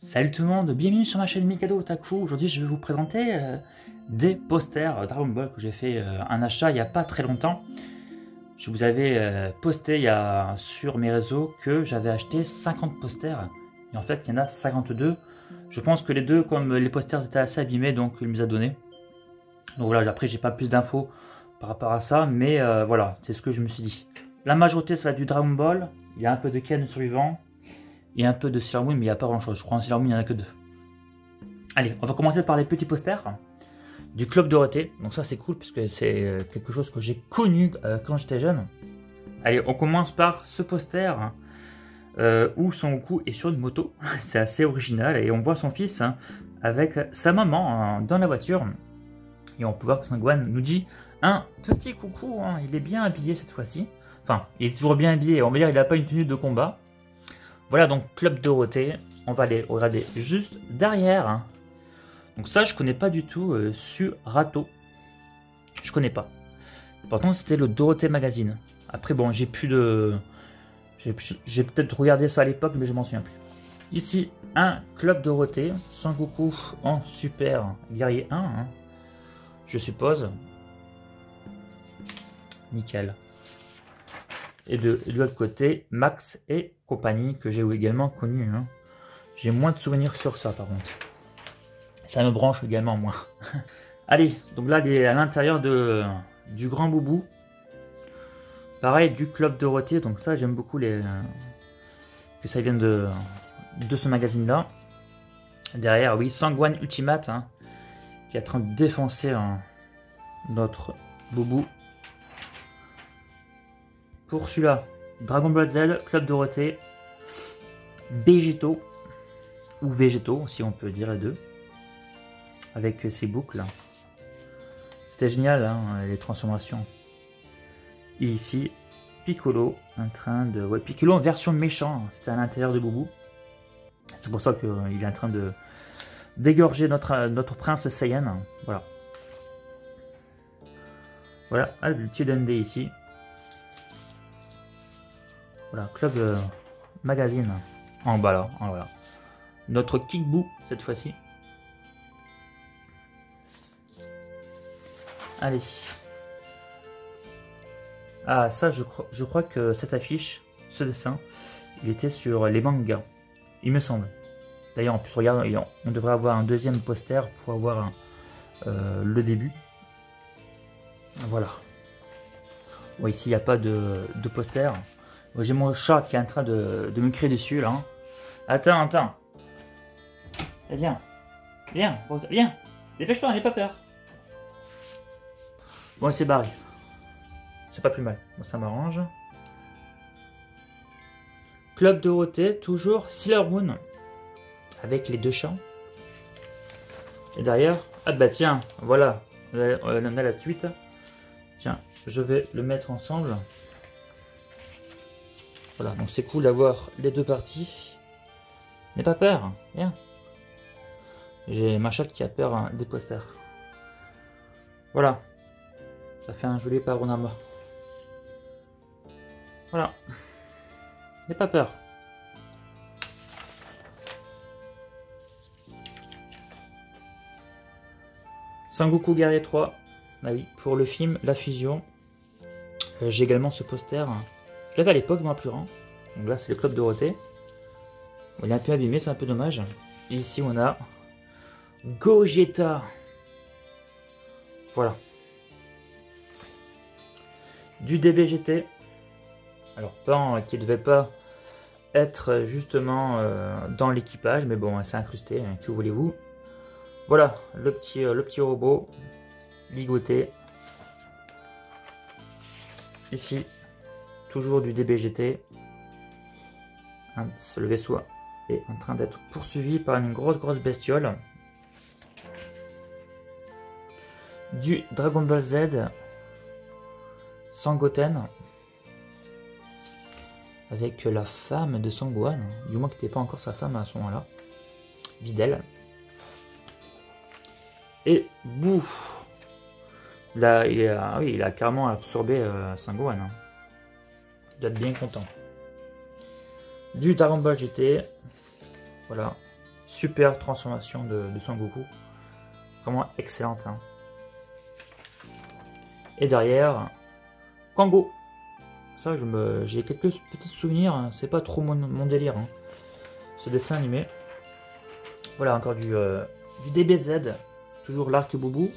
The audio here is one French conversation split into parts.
Salut tout le monde, bienvenue sur ma chaîne Mikado Otaku. Aujourd'hui je vais vous présenter des posters Dragon Ball que j'ai fait un achat il n'y a pas très longtemps. Je vous avais posté sur mes réseaux que j'avais acheté 50 posters et en fait il y en a 52. Je pense que les deux, comme les posters étaient assez abîmés, donc il me les a donnés. Donc voilà, après j'ai pas plus d'infos par rapport à ça, mais voilà, c'est ce que je me suis dit. La majorité ça va être du Dragon Ball, il y a un peu de Ken Survivant. Et un peu de Sailor Moon, mais il n'y a pas grand chose. Je crois en Sailor Moon, il n'y en a que deux. Allez, on va commencer par les petits posters du Club Dorothée. Donc ça, c'est cool, puisque c'est quelque chose que j'ai connu quand j'étais jeune. Allez, on commence par ce poster où Son Goku est sur une moto. C'est assez original. Et on voit son fils avec sa maman dans la voiture. Et on peut voir que Sangohan nous dit un petit coucou. Il est bien habillé cette fois-ci. Enfin, il est toujours bien habillé. On va dire qu'il n'a pas une tenue de combat. Voilà donc Club Dorothée, on va aller regarder juste derrière. Donc ça je connais pas du tout Surato. Je connais pas. Pourtant c'était le Dorothée Magazine. Après bon j'ai plus de... J'ai peut-être regardé ça à l'époque mais je m'en souviens plus. Ici un Club Dorothée, Sangoku en super guerrier 1. Je suppose. Nickel. Et de l'autre côté, Max et compagnie, que j'ai également connu. J'ai moins de souvenirs sur ça par contre. Ça me branche également moins. Allez, donc là, il est à l'intérieur du Grand Boubou. Pareil, du Club Dorothée. Donc ça, j'aime beaucoup que ça vienne de ce magazine-là. Derrière, oui, Sangohan Ultimate, qui est en train de défoncer notre Boubou. Pour celui-là, Dragon Ball Z, Club Dorothée, Végétaux, ou Végétaux, si on peut dire les deux, avec ces boucles. C'était génial, les transformations. Et ici, Piccolo, en train de... Ouais, Piccolo en version méchant, c'était à l'intérieur de Boubou. C'est pour ça qu'il est en train de d'égorger notre prince Saiyan. Voilà. Voilà, le petit Dende ici. Voilà, Club Magazine en bas là, voilà. Notre Kickboo cette fois-ci. Allez. Ah ça je crois que cette affiche, ce dessin, il était sur les mangas, il me semble. D'ailleurs en plus regarde, on devrait avoir un deuxième poster pour avoir le début. Voilà. Bon, ici il n'y a pas de poster. J'ai mon chat qui est en train de me crier dessus là. Attends. Viens. Viens. Dépêche-toi, n'aie pas peur. Bon, il s'est barré. C'est pas plus mal. Bon, ça m'arrange. Club Dorothée, toujours Sailor Moon. Avec les deux chats. Et derrière, ah bah tiens, voilà. On a la suite. Tiens, je vais le mettre ensemble. Voilà, donc c'est cool d'avoir les deux parties. N'aie pas peur, viens. J'ai ma chatte qui a peur des posters. Voilà. Ça fait un joli panorama. Voilà. N'aie pas peur. Sangoku Guerrier 3. Ah oui, pour le film La Fusion. J'ai également ce poster. Je l'avais à l'époque, moi plus grand. Donc là, c'est le Club Dorothée. Il est un peu abîmé, c'est un peu dommage. Et ici, on a Gogeta. Voilà. Du DBGT. Alors, pas qui ne devait pas être justement dans l'équipage, mais bon, c'est incrusté, que voulez-vous. Voilà, le petit robot ligoté. Ici. Toujours du DBGT. Le vaisseau est en train d'être poursuivi par une grosse bestiole. Du Dragon Ball Z. Sangoten. Avec la femme de Sangohan. Du moins qui n'était pas encore sa femme à ce moment-là. Videl. Et Boo. Là, il a carrément absorbé Sangohan. Il doit être bien content. Du Dragon Ball GT. Voilà. Super transformation de Son Goku. Vraiment excellente. Hein. Et derrière, Kwango. Ça, j'ai quelques petits souvenirs. Hein. C'est pas trop mon délire. Hein. Ce dessin animé. Voilà, encore du DBZ. Toujours l'arc Boubou.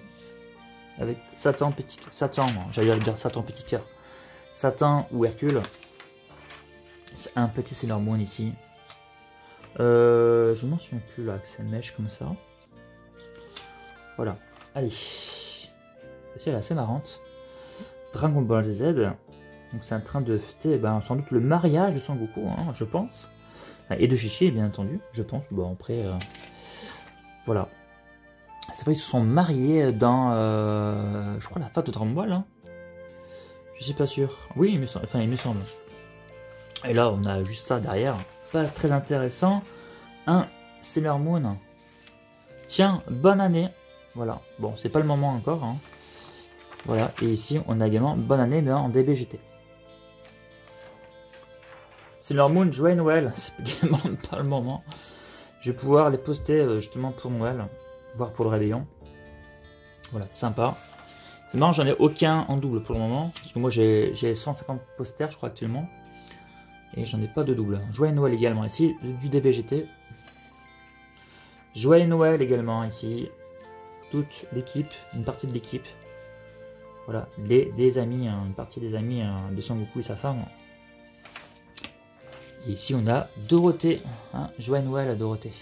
Avec Satan, j'allais dire Satan Petit Cœur. Satan ou Hercule. C'est un petit Sailor Moon ici. Je m'en souviens plus là, que c'est une mèche comme ça. Voilà. Allez. Celle-ci elle est assez marrante. Dragon Ball Z. Donc c'est en train de fêter sans doute le mariage de Son Goku, hein, je pense. Et de Chichi, bien entendu, je pense. Bon, après, voilà. C'est vrai qu'ils se sont mariés dans, je crois, la fin de Dragon Ball. Hein. Je suis pas sûr. Oui, il me semble. Et là, on a juste ça derrière. Pas très intéressant. Un Sailor Moon. Tiens, bonne année. Voilà. Bon, c'est pas le moment encore. Hein. Voilà. Et ici, on a également bonne année, mais en DBGT. Sailor Moon, joyeux Noël. C'est également pas le moment. Je vais pouvoir les poster justement pour Noël, voire pour le réveillon. Voilà, sympa. C'est marrant, j'en ai aucun en double pour le moment. Parce que moi, j'ai 150 posters, je crois, actuellement. Et j'en ai pas de double. Joyeux Noël également ici, du DBGT. Joyeux Noël également ici. Toute l'équipe, une partie de l'équipe. Voilà, des amis, une partie des amis de Son Goku et sa femme. Et ici on a Dorothée. Hein, joyeux Noël à Dorothée.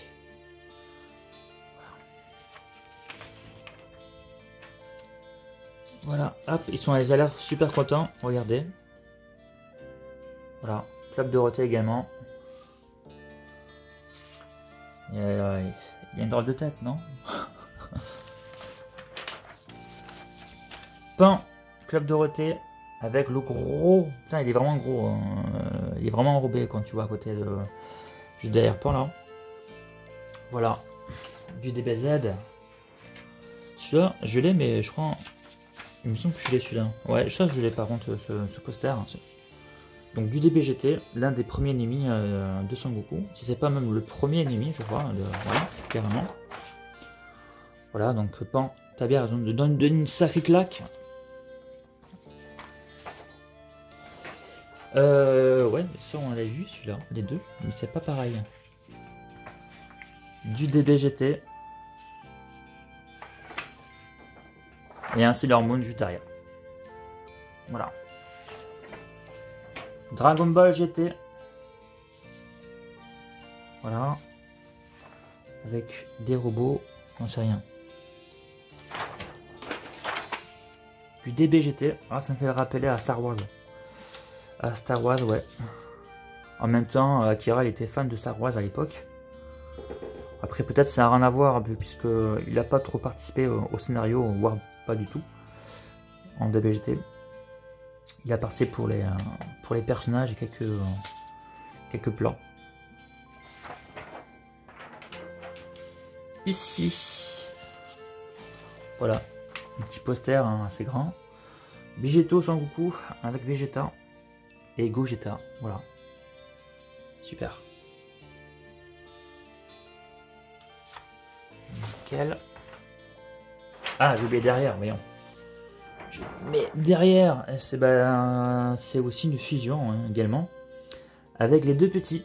Voilà, hop, ils ont l'air super contents. Regardez. Voilà, Club Dorothée également. Il y a une drôle de tête, non? Pain, Club Dorothée, avec le gros... Putain, il est vraiment gros. Hein. Il est vraiment enrobé quand tu vois à côté de... Juste derrière Pain, là. Voilà. Du DBZ. Celui-là, je l'ai, mais je crois... Il me semble que je l'ai celui-là. Ouais, ça, je l'ai par contre, ce poster. Donc du DBGT, l'un des premiers ennemis de Son Goku. Si c'est pas même le premier ennemi, je crois. Voilà, carrément. Voilà, donc Pan, t'as bien raison de donner une sacrée claque. Ouais, ça on l'a vu celui-là, les deux, mais c'est pas pareil. Du DBGT. Et un Sailor Moon juste derrière. Voilà. Dragon Ball GT. Voilà. Avec des robots, j'en sais rien. Du DBGT. Ah, ça me fait rappeler à Star Wars. À Star Wars, ouais. En même temps, Akira, il était fan de Star Wars à l'époque. Après, peut-être ça n'a rien à voir, puisqu'il n'a pas trop participé au scénario, voire pas du tout, en DBGT. Il a participé pour les personnages et quelques plans. Ici, voilà, un petit poster hein, assez grand. Végéto Son Goku avec Vegeta et Gogeta, voilà. Super. Nickel. Ah, j'ai oublié derrière, voyons. Mais derrière, c'est aussi une fusion hein, également. Avec les deux petits.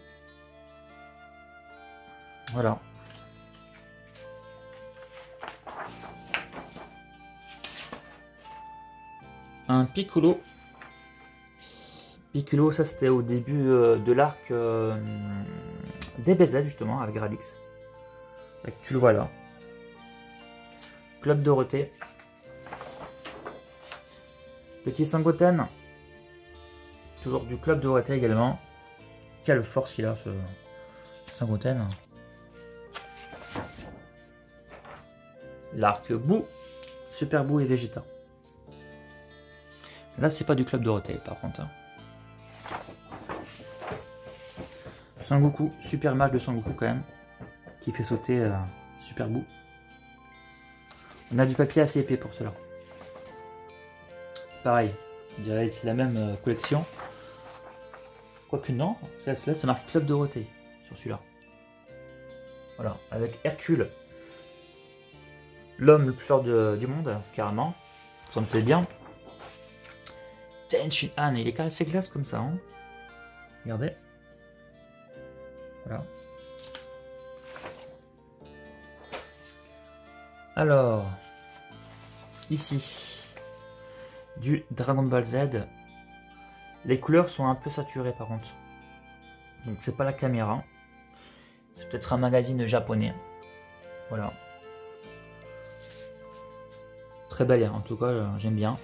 Voilà. Un Piccolo. Piccolo, ça c'était au début de l'arc DBZ justement, avec Radix. Tu le vois là. Club Dorothée. Petit Sangoten. Toujours du Club Dorothée également. Quelle force qu'il a ce Sangoten. L'arc Boo. Super Boo et Vegeta. Là c'est pas du Club Dorothée par contre. Son Goku, super image de Son Goku quand même. Qui fait sauter Super Boo. On a du papier assez épais pour cela. Pareil, je dirais que c'est la même collection. Quoique non, là c'est marqué Club Dorothée sur celui-là. Voilà, avec Hercule. L'homme le plus fort du monde, carrément. Ça me plaît bien. Ten Shin Han, il est quand même assez classe comme ça. Hein. Regardez. Voilà. Alors, ici, du Dragon Ball Z. Les couleurs sont un peu saturées par contre. Donc c'est pas la caméra. C'est peut-être un magazine japonais. Voilà. Très belle, en tout cas, j'aime bien.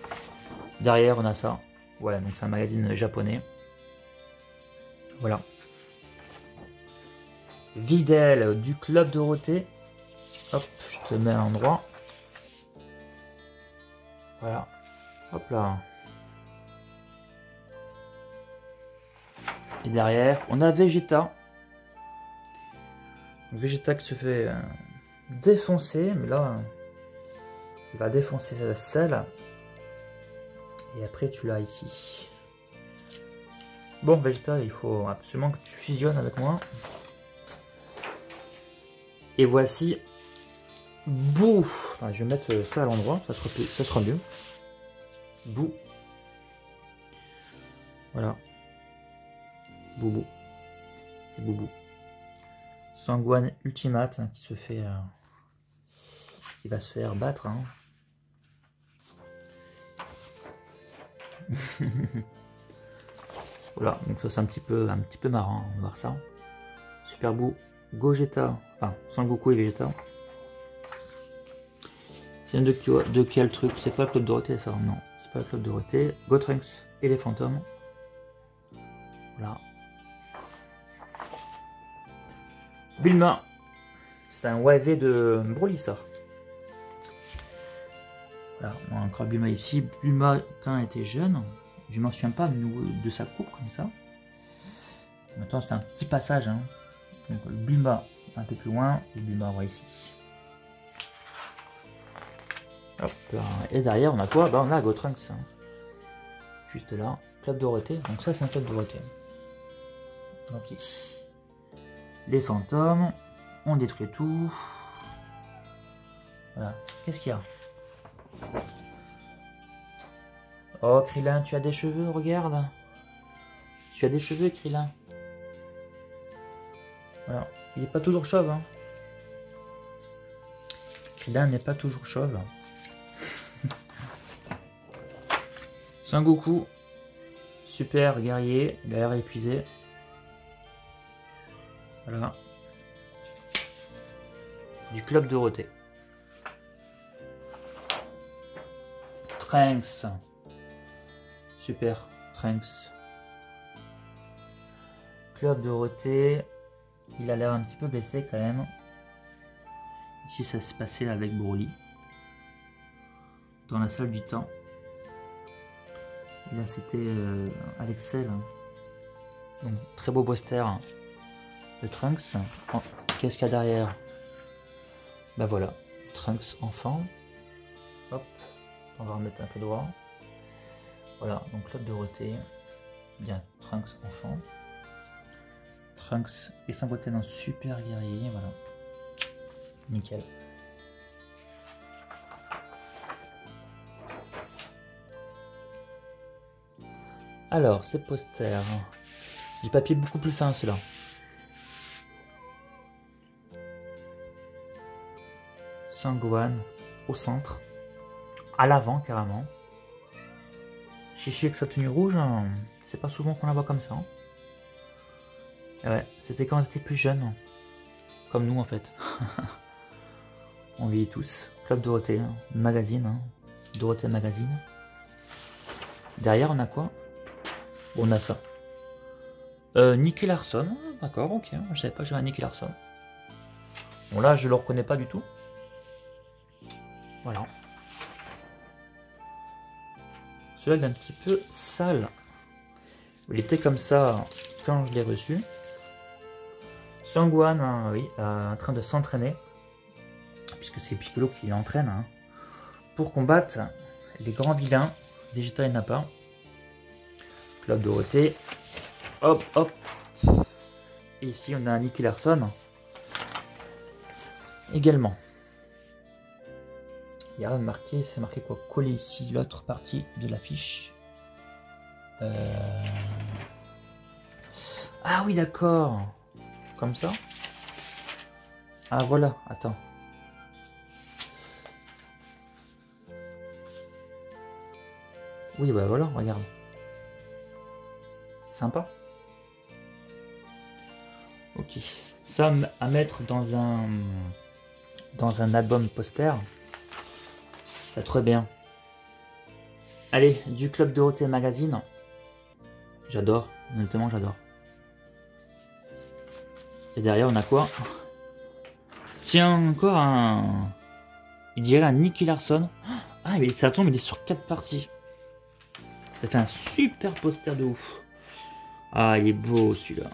Derrière, on a ça. Voilà, donc c'est un magazine japonais. Voilà. Videl du Club Dorothée. Hop, je te mets à l'endroit. Voilà. Hop là. Et derrière, on a Vegeta. Vegeta qui se fait défoncer, mais là, il va défoncer celle. Et après, tu l'as ici. Bon, Vegeta, il faut absolument que tu fusionnes avec moi. Et voici Boo. Attends, je vais mettre ça à l'endroit, ça sera mieux. Boo. Voilà. Boubou. C'est Boubou. Sangohan Ultimate hein, qui se fait... qui va se faire battre. Hein. Voilà, donc ça c'est un petit peu marrant, on va voir ça. Super Boo, Gogeta, enfin Sangoku et Vegeta. C'est de quel truc? C'est pas le Club Dorothée ça? Non, c'est pas le Club Dorothée. Gotrunks et les fantômes. Voilà. Bulma, c'est un YV de Broly ça. Voilà, on a encore Bulma ici. Bulma quand elle était jeune, je m'en souviens pas de sa coupe comme ça. Maintenant c'est un petit passage. Hein. Donc le Bulma un peu plus loin et Bulma on voit ici. Hop, et derrière on a quoi? Bah, on a Gotrunks. Hein. Juste là, Club Dorothée. Donc ça c'est un Club Dorothée. Ok. Les fantômes, on détruit tout. Voilà. Qu'est-ce qu'il y a? Oh Krillin, tu as des cheveux, regarde. Tu as des cheveux, Krillin. Voilà. Il n'est pas toujours chauve. Hein. Krillin n'est pas toujours chauve. Sangoku, super guerrier, il a l'air épuisé. Voilà. Du Club Dorothée. Trunks. Super Trunks. Club Dorothée. Il a l'air un petit peu baissé quand même. Ici ça s'est passé avec Broly. Dans la salle du temps. Et là c'était avec Cell. Donc très beau poster. De Trunks. Oh, qu'est-ce qu'il y a derrière? Bah voilà. Trunks enfant. Hop. On va remettre un peu droit. Voilà, donc Club Dorothée. Bien, Trunks enfant. Trunks et son côté d'un super guerrier, voilà. Nickel. Alors, ces posters. C'est du papier beaucoup plus fin, ceux-là. Sangohan au centre. À l'avant, carrément. Chichi avec sa tenue rouge, hein, c'est pas souvent qu'on la voit comme ça. Hein. Ouais, c'était quand on était plus jeunes. Comme nous, en fait. On vit tous. Club Dorothée, hein, magazine. Hein. Dorothée Magazine. Derrière, on a quoi? On a ça. Nicky Larson. D'accord, ok. Je savais pas que j'avais un Nicky Larson. Bon, là, je le reconnais pas du tout. Voilà. Celui-là, il est un petit peu sale. Il était comme ça quand je l'ai reçu. Sangohan, hein, oui, en train de s'entraîner. Puisque c'est Piccolo qui l'entraîne. Hein, pour combattre les grands vilains. Vegeta et Nappa. Club Dorothée. Hop, hop. Et ici, on a un Nicky Larson. également. Il y a rien de marqué, c'est marqué quoi? Coller ici l'autre partie de l'affiche. Ah oui, d'accord. Comme ça. Ah voilà, attends. Oui, bah voilà, regarde. C'est sympa. Ok. Ça à mettre dans un album poster. C'est très bien. Allez, du Club Dorothée Magazine. J'adore, honnêtement j'adore. Et derrière on a quoi? Tiens, encore un... Il dirait un Nicky Larson. Ah, mais ça tombe, il est sur 4 parties. Ça fait un super poster de ouf. Ah, il est beau celui-là.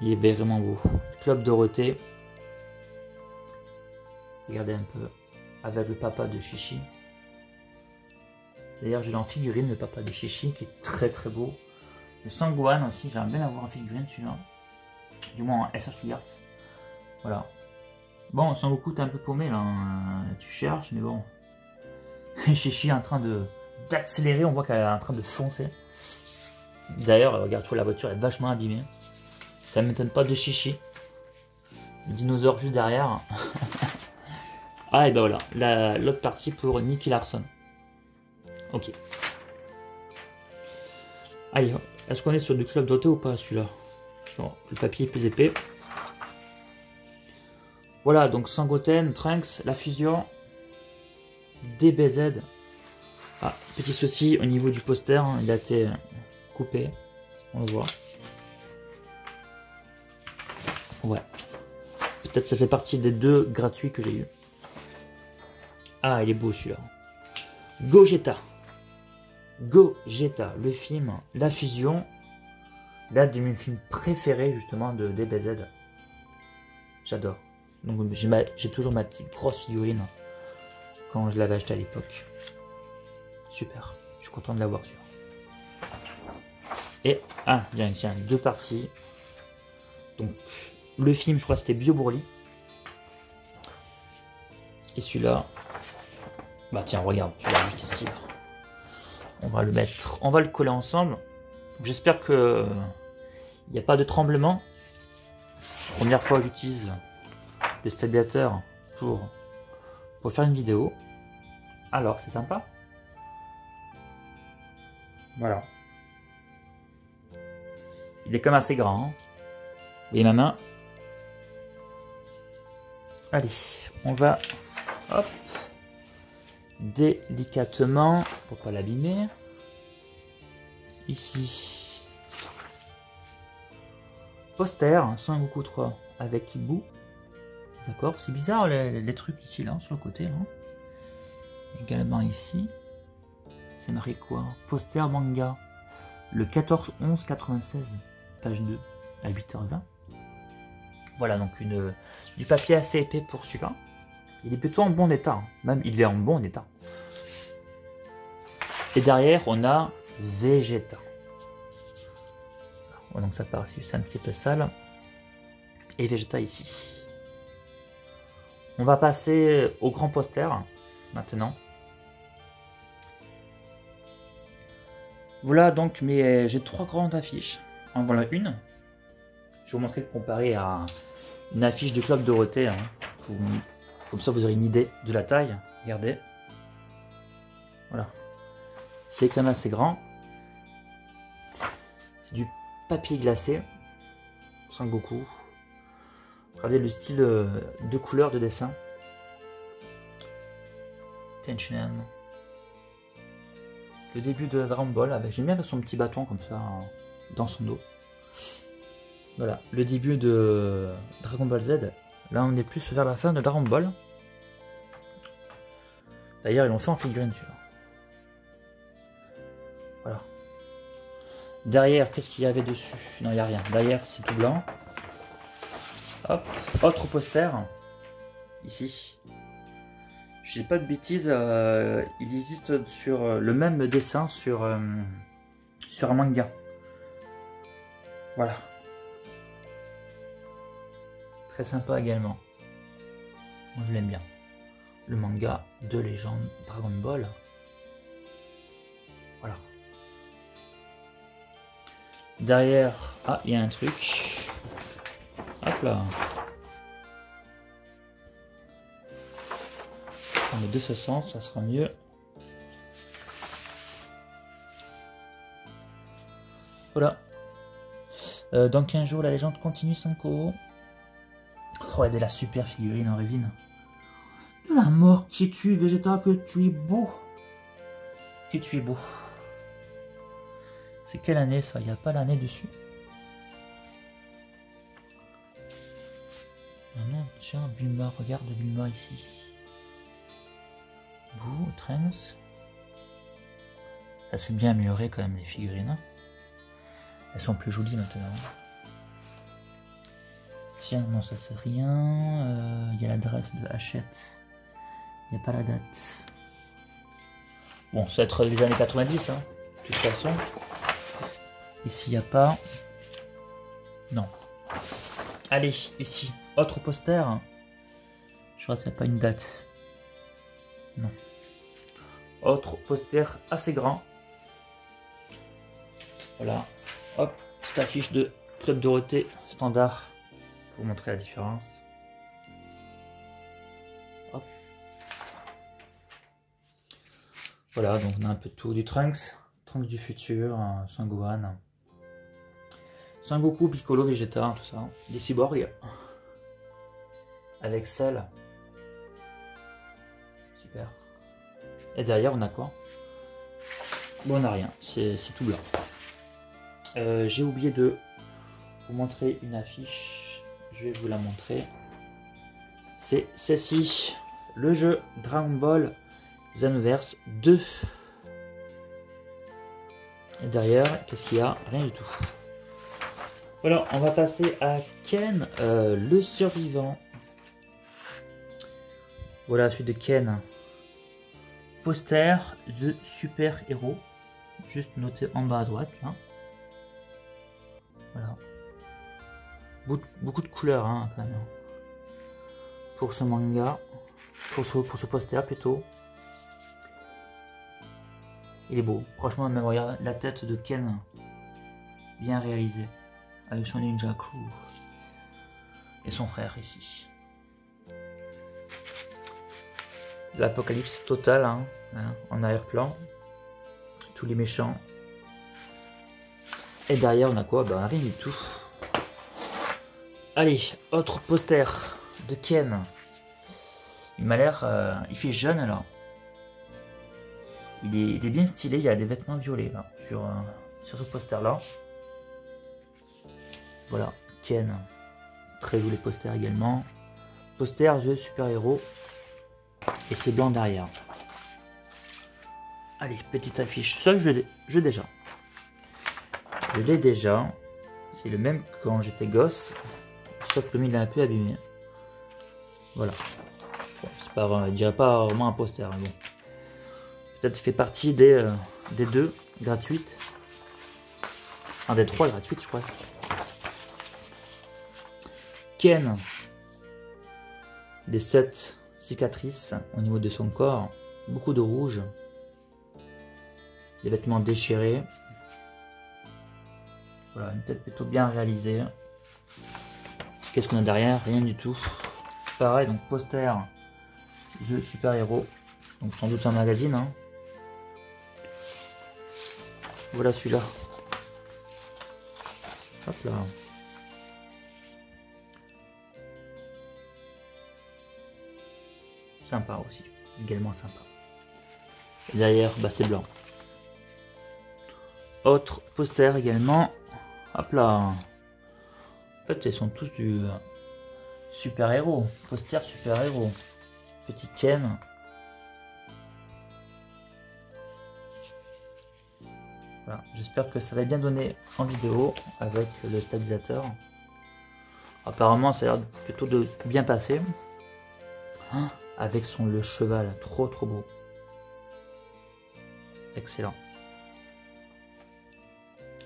Il est vraiment beau. Club Dorothée. Regardez un peu. Avec le papa de Chichi. D'ailleurs, j'ai en figurine le papa de Chichi qui est très très beau. Le Sangwan aussi, j'aimerais bien avoir en figurine celui-là. Du moins en SH Arts. Voilà. Bon, Sangoku, t'es un peu paumé là. Tu cherches, mais bon. Chichi est en train d'accélérer, on voit qu'elle est en train de foncer. D'ailleurs, regarde, la voiture est vachement abîmée. Ça ne m'étonne pas de Chichi. Le dinosaure juste derrière. Ah, et ben voilà, l'autre partie pour Nicky Larson. Ok. Allez, est-ce qu'on est sur du Club Dorothée ou pas celui-là? Bon, le papier est plus épais. Voilà, donc Sangoten, Trunks, la fusion, DBZ. Ah, petit souci au niveau du poster, hein, il a été coupé, on le voit. Ouais. Peut-être ça fait partie des 2 gratuits que j'ai eu. Ah, il est beau celui-là. Gogeta. Gogeta, le film, la fusion. L'un de mes films préférés justement de DBZ. J'adore. Donc j'ai toujours ma petite grosse figurine quand je l'avais acheté à l'époque. Super. Je suis content de l'avoir celui-là. Et, ah, bien, tiens, 2 parties. Donc, le film, je crois, c'était Bio Broly. Et celui-là, bah tiens, regarde, tu l'as juste ici. Là. On va le mettre, on va le coller ensemble. J'espère que il n'y a pas de tremblement. Première fois que j'utilise le stabilisateur pour faire une vidéo. Alors, c'est sympa. Voilà. Il est comme assez grand. Hein. Vous voyez ma main? Allez, on va hop, délicatement pour pas l'abîmer. Ici, poster Sangoku 3 avec Ibu. D'accord, c'est bizarre les trucs ici là sur le côté là. Également ici, c'est marqué quoi? Poster manga le 14-11-96, page 2 à 8h20. Voilà donc du papier assez épais pour celui-là. Il est plutôt en bon état, hein. Même il est en bon état. Et derrière on a Vegeta. Donc ça paraît juste un petit peu sale. Et Vegeta ici. On va passer au grand poster maintenant. Voilà donc j'ai 3 grandes affiches. En voilà une. Je vais vous montrer comparé à une affiche du Club Dorothée. Hein. Comme ça vous aurez une idée de la taille. Regardez. Voilà. C'est quand même assez grand. C'est du papier glacé. Sangoku. Regardez le style de couleur de dessin. Tension. Le début de Dragon Ball avec, j'aime bien avec son petit bâton comme ça dans son dos. Voilà, le début de Dragon Ball Z. Là on est plus vers la fin de Dragon Ball. D'ailleurs ils l'ont fait en figurine celui-là. Voilà. Derrière, qu'est-ce qu'il y avait dessus? Non, il n'y a rien. Derrière, c'est tout blanc. Hop, autre poster. Ici. Je dis pas de bêtises, il existe sur le même dessin sur un manga. Voilà. très sympa également. Moi je l'aime bien. Le manga de légende Dragon Ball. Voilà. Derrière, ah, il y a un truc. Hop là. On met de ce sens, ça sera mieux. Voilà. Dans 15 jours, la légende continue 5 euros. Oh, et de la super figurine en résine. De la mort, qui es-tu, Vegeta, que tu es beau. Que tu es beau. C'est quelle année ça? Il n'y a pas l'année dessus. Non, non, tiens, Bulma, regarde Bulma ici. Boo, Trunks. Ça s'est bien amélioré quand même les figurines. Hein. Elles sont plus jolies maintenant. Tiens, non, ça c'est rien. Il y a l'adresse de Hachette. Il n'y a pas la date. Bon, ça va être les années 90, hein, de toute façon. Ici, il n'y a pas. Non. Allez, ici, autre poster. Je crois qu'il n'y a pas une date. Non. Autre poster assez grand. Voilà. Hop, petite affiche de Club Dorothée standard pour montrer la différence. Hop. Voilà, donc on a un peu de tout. Du Trunks, Trunks du futur, Sangohan, Sangoku, Piccolo, Vegeta, tout ça. Des cyborgs. Avec Cell. Super. Et derrière, on a quoi? Bon, on n'a rien, c'est tout blanc. J'ai oublié de vous montrer une affiche. Je vais vous la montrer. C'est celle-ci. Le jeu Dragon Ball Xenoverse 2. Et derrière, qu'est-ce qu'il y a? Rien du tout. Voilà, on va passer à Ken, le survivant. Voilà la suite de Ken. Poster The Super Héros. Juste noté en bas à droite là. Voilà. Beaucoup de couleurs hein, quand même. Pour ce manga. Pour ce poster plutôt. Il est beau. Franchement, même regarde la tête de Ken. Bien réalisée. Avec son ninja crew. Et son frère ici. L'apocalypse totale hein, en arrière-plan. Tous les méchants. Et derrière, on a quoi? Ben, rien du tout. Allez, autre poster de Ken. Il m'a l'air... il fait jeune, là. Il est bien stylé. Il y a des vêtements violets, là, sur ce poster-là. Voilà, Ken. Très joli poster également. Poster de super-héros. Et c'est blanc derrière. Allez, petite affiche. Ça, je l'ai déjà. Je l'ai déjà. C'est le même que quand j'étais gosse. Sauf que il est un peu abîmé. Voilà. Bon, c'est pas, je dirais pas vraiment un poster. Bon. Peut-être qu'il fait partie des deux gratuites. Un des 3 gratuites, je crois. Ken. Les 7 cicatrices au niveau de son corps. Beaucoup de rouge. Des vêtements déchirés. Voilà, une tête plutôt bien réalisée. Qu'est-ce qu'on a derrière? Rien du tout. Pareil, donc poster The Super Héros. Donc sans doute un magazine. Hein. Voilà celui-là. Hop là. Sympa aussi. Également sympa. Et derrière, bah, c'est blanc. Autre poster également. Hop là. En fait, ils sont tous du super héros. Poster super héros. Petit Ken. Voilà. J'espère que ça va bien donner en vidéo avec le stabilisateur. Apparemment, ça a l'air plutôt de bien passer. Avec le cheval. Trop beau. Excellent.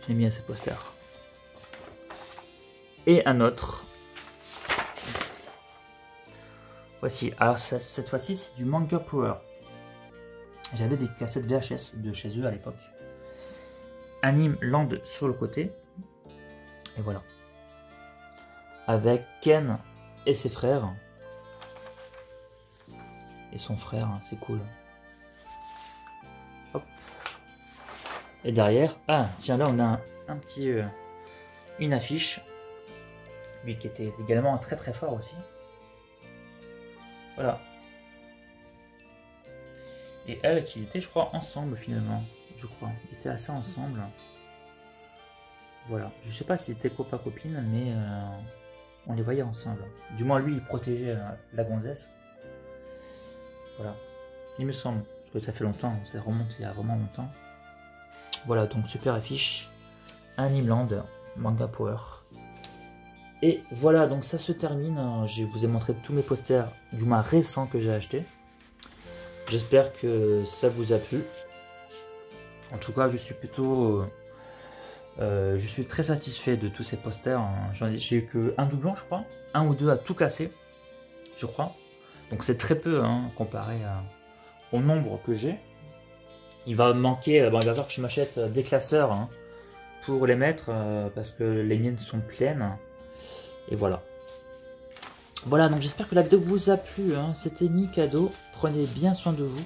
J'aime bien ces posters. Et un autre. Voici. Alors cette fois-ci, c'est du Manga Power. J'avais des cassettes VHS de chez eux à l'époque. Anime Land sur le côté. Et voilà. Avec Ken et ses frères. Et son frère, c'est cool. Hop. Et derrière, ah tiens, là on a un petit, une affiche. Lui qui était également très très fort aussi. Voilà. Et elle qui était, je crois, ensemble finalement. Je crois. Ils étaient assez ensemble. Voilà. Je sais pas si c'était copain-copine, mais on les voyait ensemble. Du moins, lui, il protégeait la gonzesse. Voilà. Il me semble. Parce que ça fait longtemps. Ça remonte il y a vraiment longtemps. Voilà. Donc, super affiche. Animeland. Manga Power. Et voilà. Donc, ça se termine. Je vous ai montré tous mes posters, du moins récents, que j'ai achetés. J'espère que ça vous a plu. En tout cas, je suis plutôt... je suis très satisfait de tous ces posters. J'ai eu que un doublon, je crois. Un ou deux à tout casser, je crois. Donc c'est très peu hein, comparé au nombre que j'ai. Il va me manquer... bon, il va falloir que je m'achète des classeurs hein, pour les mettre. Parce que les miennes sont pleines. Et voilà. Voilà, donc j'espère que la vidéo vous a plu. Hein. C'était Mikado. Prenez bien soin de vous.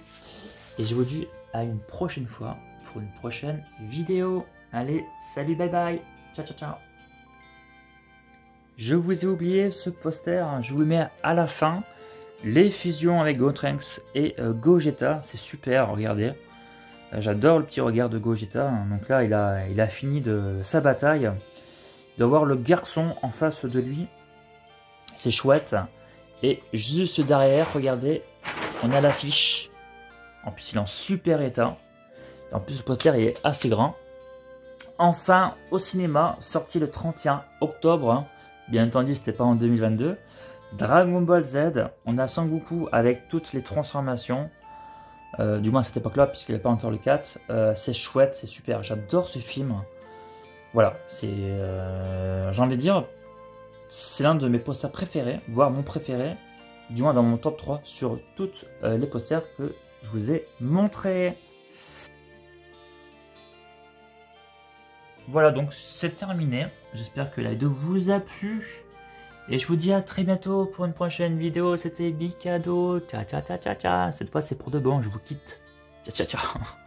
Et je vous dis à une prochaine fois pour une prochaine vidéo. Allez, salut, bye bye. Ciao, ciao, ciao. Je vous ai oublié ce poster. Je vous le mets à la fin. Les fusions avec Gotenks et Gogeta. C'est super, regardez. J'adore le petit regard de Gogeta. Donc là, il a fini de sa bataille. De voir le garçon en face de lui. C'est chouette. Et juste derrière, regardez, on a l'affiche. En plus, il est en super état. En plus, le poster il est assez grand. Enfin, au cinéma, sorti le 31 octobre. Hein. Bien entendu, c'était pas en 2022. Dragon Ball Z. On a Sangoku avec toutes les transformations. Du moins à cette époque-là, puisqu'il n'y a pas encore le 4. C'est chouette, c'est super. J'adore ce film. Voilà, c'est... j'ai envie de dire... C'est l'un de mes posters préférés, voire mon préféré, du moins dans mon top 3 sur toutes les posters que je vous ai montrés. Voilà, donc c'est terminé. J'espère que la vidéo vous a plu. Et je vous dis à très bientôt pour une prochaine vidéo. C'était Mikado. Ciao, ciao, ciao, ciao, ciao. Cette fois, c'est pour de bon. Je vous quitte. Ciao, ciao, ciao.